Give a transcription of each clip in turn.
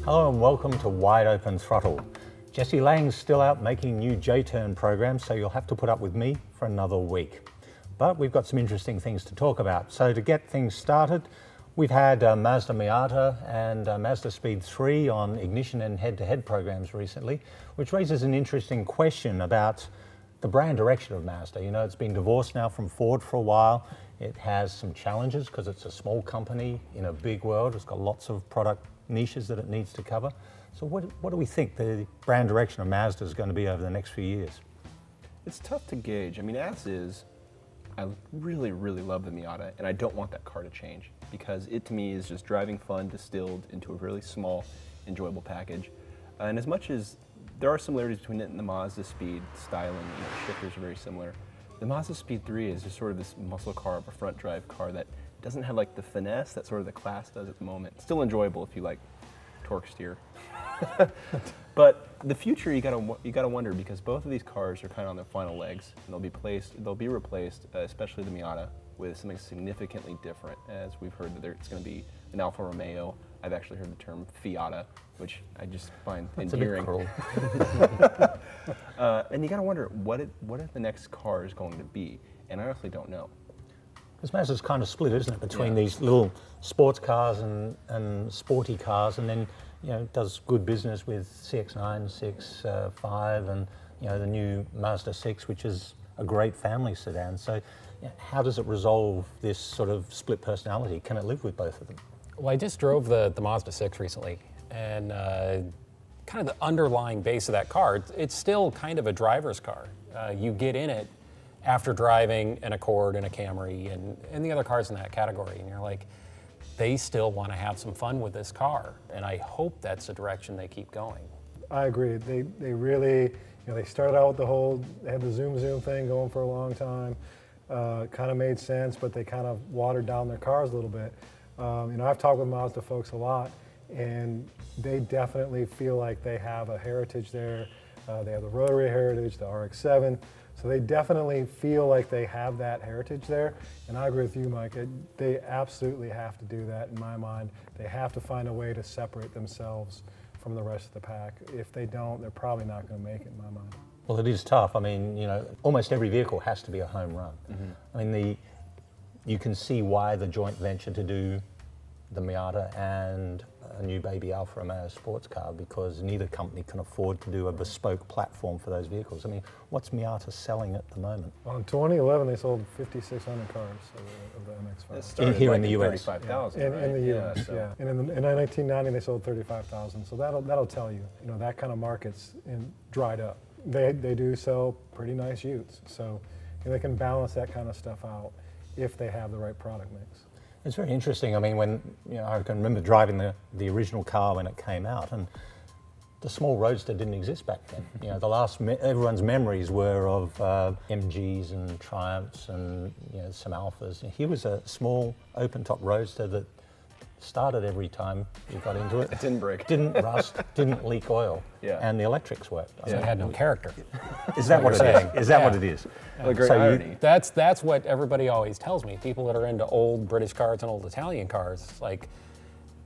Hello and welcome to Wide Open Throttle. Jesse Lang's still out making new J-turn programs, so you'll have to put up with me for another week. But we've got some interesting things to talk about. So to get things started, we've had Mazda Miata and Mazda Speed 3 on ignition and head-to-head programs recently, which raises an interesting question about the brand direction of Mazda. You know, it's been divorced now from Ford for a while. It has some challenges because it's a small company in a big world. It's got lots of product niches that it needs to cover. So what do we think the brand direction of Mazda is going to be over the next few years? It's tough to gauge. I mean, as is, I really, really love the Miata, and I don't want that car to change because it, to me, is just driving fun distilled into a really small, enjoyable package. And as much as there are similarities between it and the Mazda Speed styling, the shifters are very similar, the Mazda Speed 3 is just sort of this muscle car of a front drive car that doesn't have like the finesse that sort of the class does at the moment. Still enjoyable if you like torque steer. But the future, you gotta wonder, because both of these cars are kind of on their final legs, and they'll be replaced, especially the Miata, with something significantly different. As we've heard that it's going to be an Alfa Romeo. I've actually heard the term Fiata, which I just find endearing. And you gotta wonder what the next car is going to be, and I honestly don't know. Because Mazda's kind of split, isn't it, between these little sports cars and sporty cars, and then does good business with CX-9, CX-5, and the new Mazda 6, which is a great family sedan. So how does it resolve this sort of split personality? Can it live with both of them? Well, I just drove the Mazda 6 recently, and kind of the underlying base of that car, it's still kind of a driver's car. You get in it after driving an Accord and a Camry and the other cars in that category, and you're like, they still want to have some fun with this car, and I hope that's the direction they keep going. I agree. They really, they started out with they had the zoom thing going for a long time. Kind of made sense, but they kind of watered down their cars a little bit. I've talked with Mazda folks a lot, and they definitely feel like they have a heritage there. They have the rotary heritage, the RX-7. So they definitely feel like they have that heritage there. And I agree with you, Mike. They absolutely have to do that in my mind. They have to find a way to separate themselves from the rest of the pack. If they don't, they're probably not going to make it in my mind. Well, it is tough. I mean, almost every vehicle has to be a home run. Mm-hmm. I mean, you can see why the joint venture to do the Miata and a new baby Alfa Romeo sports car, because neither company can afford to do a bespoke platform for those vehicles. I mean, what's Miata selling at the moment? Well, in 2011, they sold 5,600 cars of the MX-5. Here in the US. 35,000, yeah. right? In the US, yeah. And in 1990, they sold 35,000. So that'll tell you, that kind of market's dried up. They do sell pretty nice utes, so they can balance that kind of stuff out if they have the right product mix. It's very interesting. I mean, when I can remember driving the original car when it came out, and the small Roadster didn't exist back then. Everyone's memories were of MGs and Triumphs and some Alphas. Here was a small open-top Roadster that started every time you got into it. It didn't break. Didn't rust, didn't leak oil, and the electrics worked. So it had no character. Is that what it is? Is that what it is? Well, a great irony. That's what everybody always tells me. People that are into old British cars and old Italian cars, like,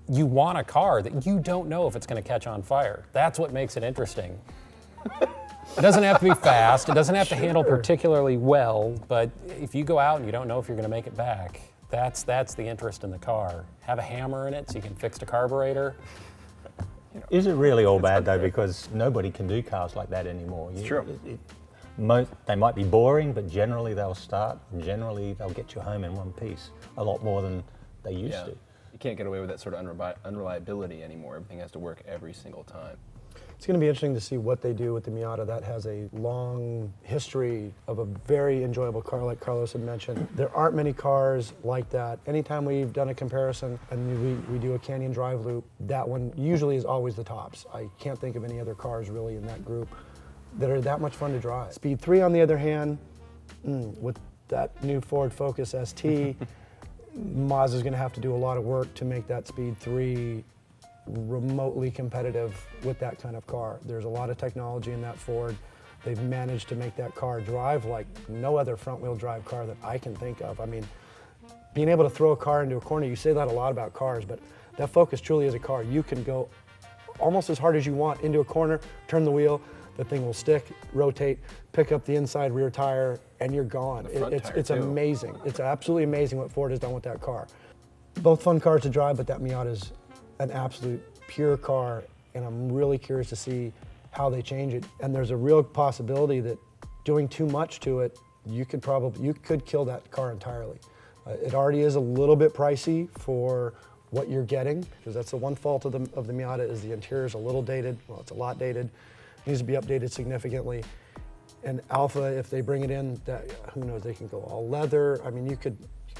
you want a car that you don't know if it's going to catch on fire. That's what makes it interesting. It doesn't have to be fast. It doesn't have to handle particularly well, but if you go out and you don't know if you're going to make it back, that's the interest in the car. Have a hammer in it so you can fix the carburetor. Is it really all bad though? Because nobody can do cars like that anymore. It's true. They might be boring, but generally they'll start, and generally they'll get you home in one piece, a lot more than they used to. You can't get away with that sort of unreliability anymore. Everything has to work every single time. It's going to be interesting to see what they do with the Miata. That has a long history of a very enjoyable car, like Carlos had mentioned. There aren't many cars like that. Anytime we've done a comparison and we do a Canyon Drive loop, that one usually is always the tops. I can't think of any other cars really in that group that are that much fun to drive. Speed 3, on the other hand, with that new Ford Focus ST, Mazda's going to have to do a lot of work to make that Speed 3 remotely competitive with that kind of car. There's a lot of technology in that Ford. They've managed to make that car drive like no other front-wheel drive car that I can think of. I mean, being able to throw a car into a corner, you say that a lot about cars, but that Focus truly is a car. You can go almost as hard as you want into a corner, turn the wheel, the thing will stick, rotate, pick up the inside rear tire, and you're gone. It's amazing. It's absolutely amazing what Ford has done with that car. Both fun cars to drive, but that Miata's an absolute pure car, and I'm really curious to see how they change it. And there's a real possibility that doing too much to it, you could kill that car entirely. It already is a little bit pricey for what you're getting, because that's the one fault of the Miata is the interior is a little dated. Well, it's a lot dated. It needs to be updated significantly. And Alfa, if they bring it in, who knows? They can go all leather. I mean, you could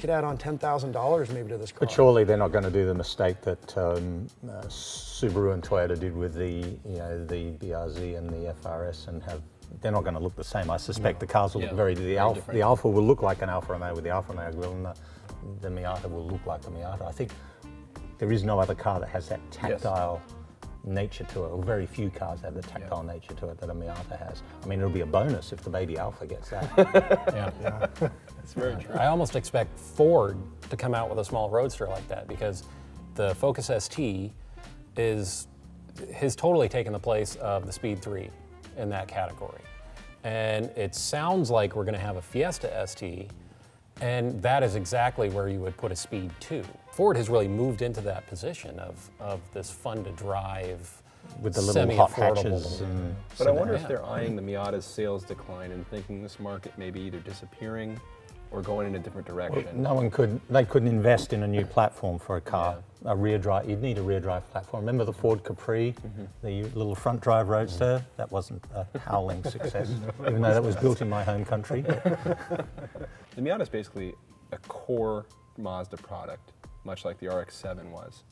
add on $10,000 maybe to this car. But surely they're not going to do the mistake that Subaru and Toyota did with the BRZ and the FRS and have. They're not going to look the same. I suspect the cars will look the Alfa will look like an Alfa Romeo with the Alfa Romeo grille, and the Miata will look like the Miata. I think there is no other car that has that tactile nature to it, or very few cars have the tactile nature to it that a Miata has. I mean, it'll be a bonus if the baby Alfa gets that. That's very true. I almost expect Ford to come out with a small roadster like that, because the Focus ST has totally taken the place of the Speed 3 in that category. And it sounds like we're going to have a Fiesta ST, and that is exactly where you would put a Speed 2. Ford has really moved into that position of this fun to drive, with the little hot hatches. But I wonder if they're eyeing the Miata's sales decline and thinking this market may be either disappearing or going in a different direction. Well, they couldn't invest in a new platform for a car. A rear drive, you'd need a rear drive platform. Remember the Ford Capri, the little front drive roadster? That wasn't a howling success, even though that was built in my home country. The Miata is basically a core Mazda product, much like the RX-7 was.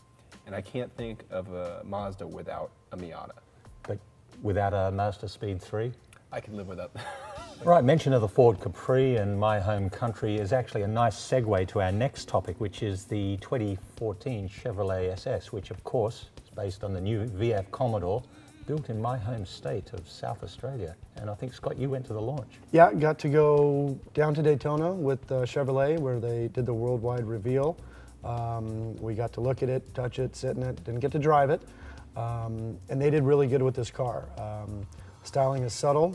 And I can't think of a Mazda without a Miata. But without a Mazda Speed 3? I can live without that. Right, mention of the Ford Capri and my home country is actually a nice segue to our next topic, which is the 2014 Chevrolet SS, which of course is based on the new VF Commodore, built in my home state of South Australia. And I think, Scott, you went to the launch. Yeah, got to go down to Daytona with Chevrolet, where they did the worldwide reveal. We got to look at it, touch it, sit in it, didn't get to drive it. And they did really good with this car. Styling is subtle,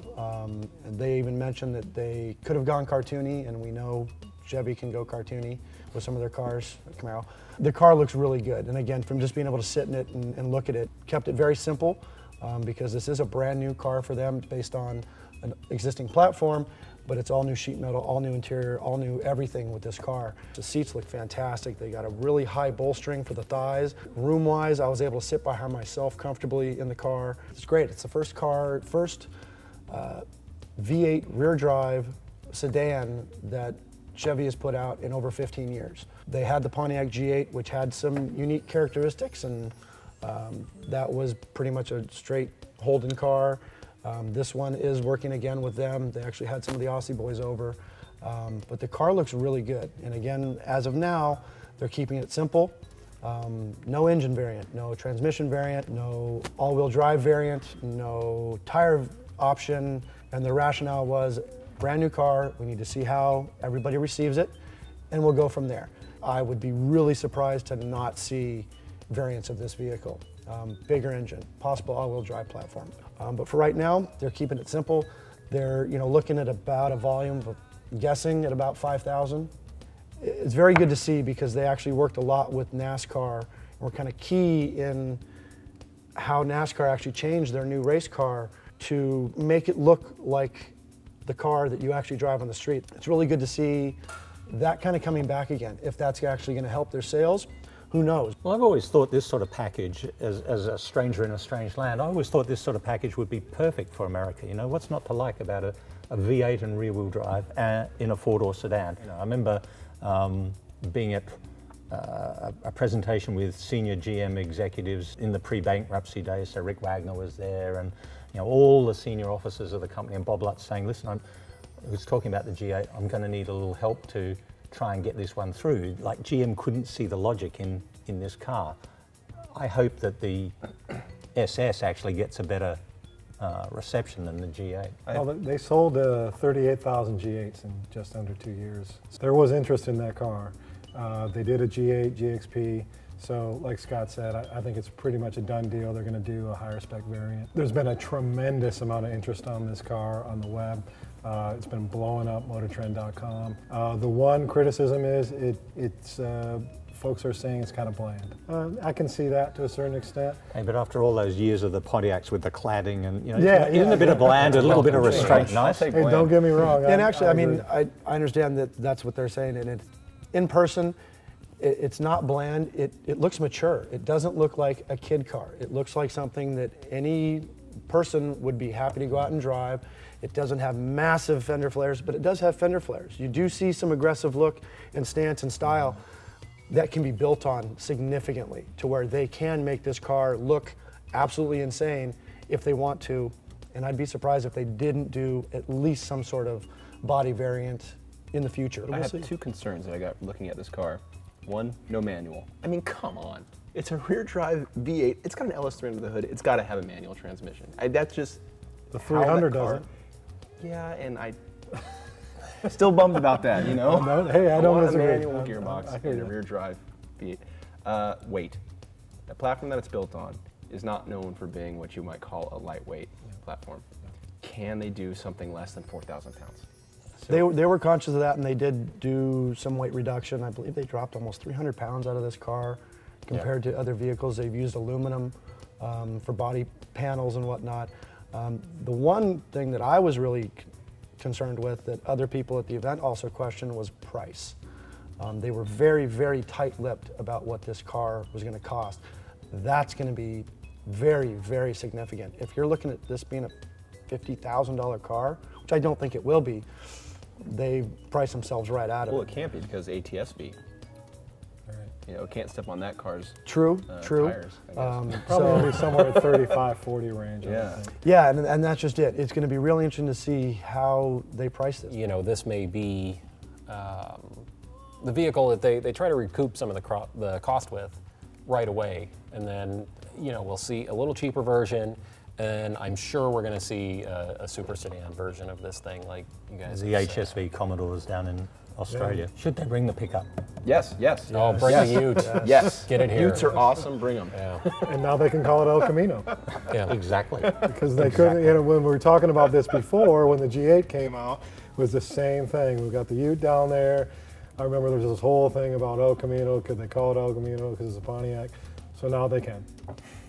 and they even mentioned that they could have gone cartoony, and we know Chevy can go cartoony with some of their cars, Camaro. The car looks really good, and again, from just being able to sit in it and look at it, kept it very simple, because this is a brand new car for them based on an existing platform, but it's all new sheet metal, all new interior, all new everything with this car. The seats look fantastic. They got a really high bolstering for the thighs. Room-wise, I was able to sit behind myself comfortably in the car. It's great. It's the first V8 rear drive sedan that Chevy has put out in over 15 years. They had the Pontiac G8, which had some unique characteristics, and that was pretty much a straight Holden car. This one is working again with them. They actually had some of the Aussie boys over. But the car looks really good. And again, as of now, they're keeping it simple. No engine variant, no transmission variant, no all-wheel drive variant, no tire option. And the rationale was, brand new car, we need to see how everybody receives it, and we'll go from there. I would be really surprised to not see variants of this vehicle. Bigger engine, possible all-wheel drive platform. But for right now, they're keeping it simple. They're looking at about a volume of, guessing at about 5,000. It's very good to see, because they actually worked a lot with NASCAR and were kind of key in how NASCAR actually changed their new race car to make it look like the car that you actually drive on the street. It's really good to see that kind of coming back again. If that's actually going to help their sales, who knows? Well, I've always thought this sort of package, as a stranger in a strange land, I always thought this sort of package would be perfect for America. What's not to like about a V8 and rear-wheel drive in a four-door sedan? I remember being at a presentation with senior GM executives in the pre-bankruptcy days. So Rick Wagner was there, and all the senior officers of the company, and Bob Lutz saying, listen, I was talking about the G8, I'm going to need a little help to try and get this one through. Like, GM couldn't see the logic in this car. I hope that the SS actually gets a better reception than the G8. Well, they sold 38,000 G8s in just under 2 years. There was interest in that car. They did a G8, GXP, So like Scott said, I think it's pretty much a done deal. They're going to do a higher spec variant. There's been a tremendous amount of interest on this car on the web. It's been blowing up, motortrend.com. The one criticism is folks are saying it's kind of bland. I can see that to a certain extent. Hey, but after all those years of the Pontiacs with the cladding and, you know, Yeah, isn't yeah, a bit of bland, a little bit of restraint I'll nice? take Hey, bland. don't get me wrong. And actually, I mean, agree. I understand that that's what they're saying, and in person, it's not bland. It looks mature. It doesn't look like a kid car. It looks like something that any person would be happy to go out and drive. It doesn't have massive fender flares, but it does have fender flares. You do see some aggressive look and stance and style that can be built on significantly to where they can make this car look absolutely insane if they want to. And I'd be surprised if they didn't do at least some sort of body variant in the future. I We'll have see. two concerns that I got looking at this car. One, no manual. I mean, come on. It's a rear drive V8. It's got an LS3 under the hood. It's got to have a manual transmission. That's just The how 300 that car- doesn't. Yeah, and I still bummed about that, you know? No, hey, I don't want disagree. a manual I gearbox hear and a you. rear drive V8. Weight. The platform that it's built on is not known for being what you might call a lightweight platform. Can they do something less than 4,000 pounds? They were conscious of that, and they did do some weight reduction. I believe they dropped almost 300 pounds out of this car compared to other vehicles. They've used aluminum for body panels and whatnot. The one thing that I was really concerned with that other people at the event also questioned was price. They were very, very tight-lipped about what this car was going to cost. That's going to be very, very significant. If you're looking at this being a $50,000 car, which I don't think it will be, they price themselves right out of Well, it. it can't be because ATS-V. You know, it can't step on that car's True, true. tires, I guess. Probably So- gonna be somewhere at 35, 40 range. I would Yeah. think. Yeah, and that's just it. It's going to be really interesting to see how they price this. You know, this may be the vehicle that they try to recoup some of the cost with right away, and then, you know, we'll see a little cheaper version, and I'm sure we're going to see a super sedan version of this thing, like you guys The have said. HSV Commodores down in Australia. Should they bring the pickup? Yes, yes. Oh, bring yes. the Ute. Yes. Get it here. Utes are awesome, bring them. Yeah, And now they can call it El Camino. yeah. Exactly. Because they couldn't, you know, when we were talking about this before, when the G8 came out, it was the same thing. We've got the Ute down there. I remember there was this whole thing about El Camino. Could they call it El Camino because it's a Pontiac? So now they can.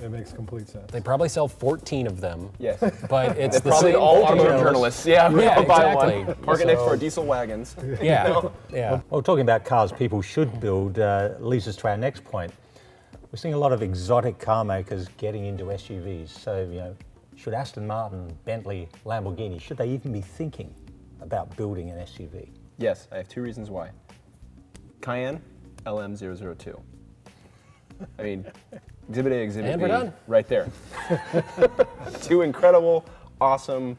It makes complete sense. They probably sell 14 of them. Yes. But it's They're the probably same. all automotive you know, journalists. Yeah, we're Yeah, gonna buy exactly. one. Park it next to So- our diesel wagons. Yeah, yeah. Well, talking about cars people should build leads us to our next point. We're seeing a lot of exotic car makers getting into SUVs. So, you know, should Aston Martin, Bentley, Lamborghini, should they even be thinking about building an SUV? Yes, I have two reasons why. Cayenne, LM002. I mean, Exhibit A, Exhibit And B, we're done. right there. Two incredible, awesome.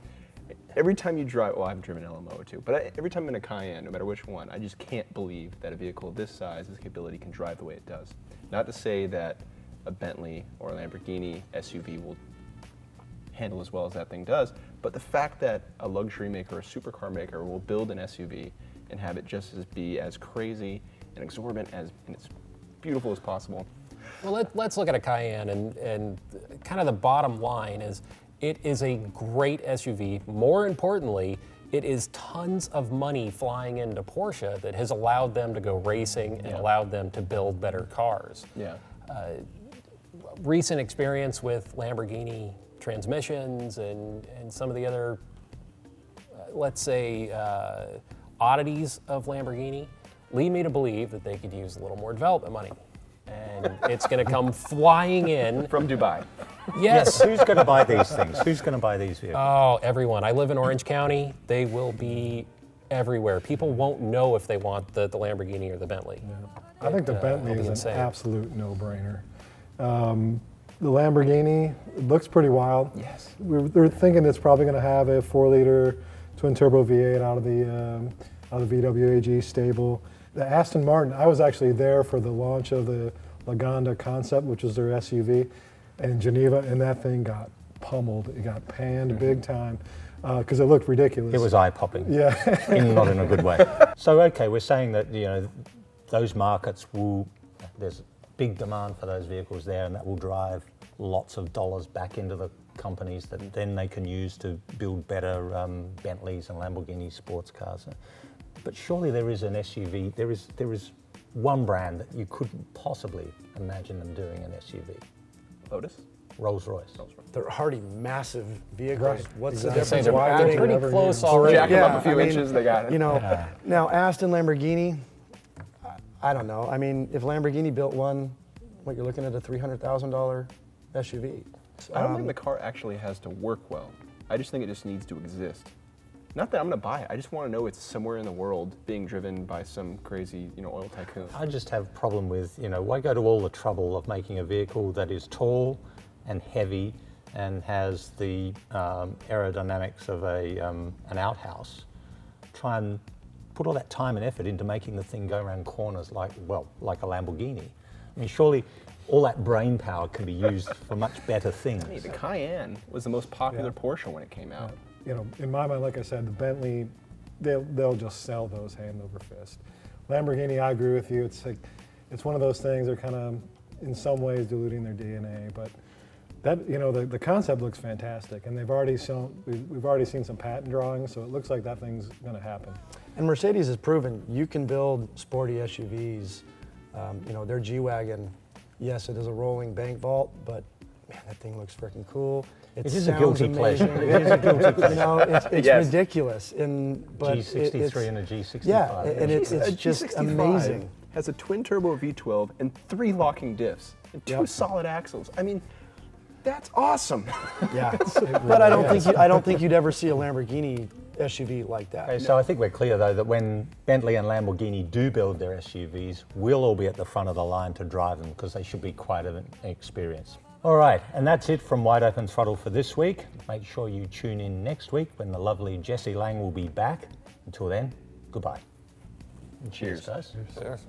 Every time you drive, well, I've driven LM002, but every time I'm in a Cayenne, no matter which one, I just can't believe that a vehicle of this size, this capability, can drive the way it does. Not to say that a Bentley or a Lamborghini SUV will handle as well as that thing does, but the fact that a luxury maker or a supercar maker will build an SUV and have it just be as crazy and exorbitant and as beautiful as possible. Well, let's look at a Cayenne, and kind of the bottom line is it is a great SUV. More importantly, it is tons of money flying into Porsche that has allowed them to go racing and allowed them to build better cars. Yeah. Recent experience with Lamborghini transmissions and some of the other, let's say, oddities of Lamborghini lead me to believe that they could use a little more development money. And it's going to come flying in. From Dubai. Yes. Who's going to buy these things? Who's going to buy these vehicles? Oh, everyone. I live in Orange County. They will be everywhere. People won't know if they want the Lamborghini or the Bentley. I think the Bentley it'll be is an insane. absolute no-brainer. The Lamborghini, it looks pretty wild. Yes. They're thinking it's probably going to have a 4-liter twin-turbo V8 out of the VW AG stable. The Aston Martin, I was actually there for the launch of the Lagonda Concept, which is their SUV, in Geneva, and that thing got pummeled. It got panned big time because it looked ridiculous. It was eye-popping. Yeah. Not in a good way. So, okay, we're saying that, you know, those markets will, there's big demand for those vehicles there, and that will drive lots of dollars back into the companies that then they can use to build better Bentleys and Lamborghini sports cars. But surely there is an SUV, there is one brand that you couldn't possibly imagine them doing an SUV. Lotus? Rolls-Royce. They're already massive vehicles. Right. What's Exactly. the Say difference? they're, Why they're would pretty never close use- already. Jack them up a few inches, they got it. You know, now Aston Lamborghini, I don't know. I mean, if Lamborghini built one, what, you're looking at a $300,000 SUV. I don't think the car actually has to work well. I just think it just needs to exist. Not that I'm gonna buy it. I just want to know it's somewhere in the world being driven by some crazy, oil tycoon. I just have a problem with, why go to all the trouble of making a vehicle that is tall and heavy and has the aerodynamics of an outhouse? Try and put all that time and effort into making the thing go around corners like a Lamborghini. I mean, surely all that brain power can be used for much better things. Hey, the Cayenne was the most popular Porsche when it came out. In my mind, like I said, the Bentley, they'll just sell those hand over fist. Lamborghini, I agree with you. It's one of those things. They're kind of, in some ways, diluting their DNA. But that, the concept looks fantastic, and we've already seen some patent drawings, so it looks like that thing's going to happen. And Mercedes has proven you can build sporty SUVs. Their G-Wagon, yes, it is a rolling bank vault, but man, that thing looks freaking cool. It is a guilty pleasure. It is a guilty pleasure. It's Yes. ridiculous. But G63 and a G65. Yeah, and it's A just G65 amazing. has a twin-turbo V12 and 3 locking diffs and 2 solid axles. I mean, that's awesome. Yeah, but I don't think you'd ever see a Lamborghini SUV like that. Okay, so I think we're clear though that when Bentley and Lamborghini do build their SUVs, we'll all be at the front of the line to drive them because they should be quite an experience. All right, and that's it from Wide Open Throttle for this week. Make sure you tune in next week when the lovely Jessie Lang will be back. Until then, goodbye. And cheers, guys. Cheers.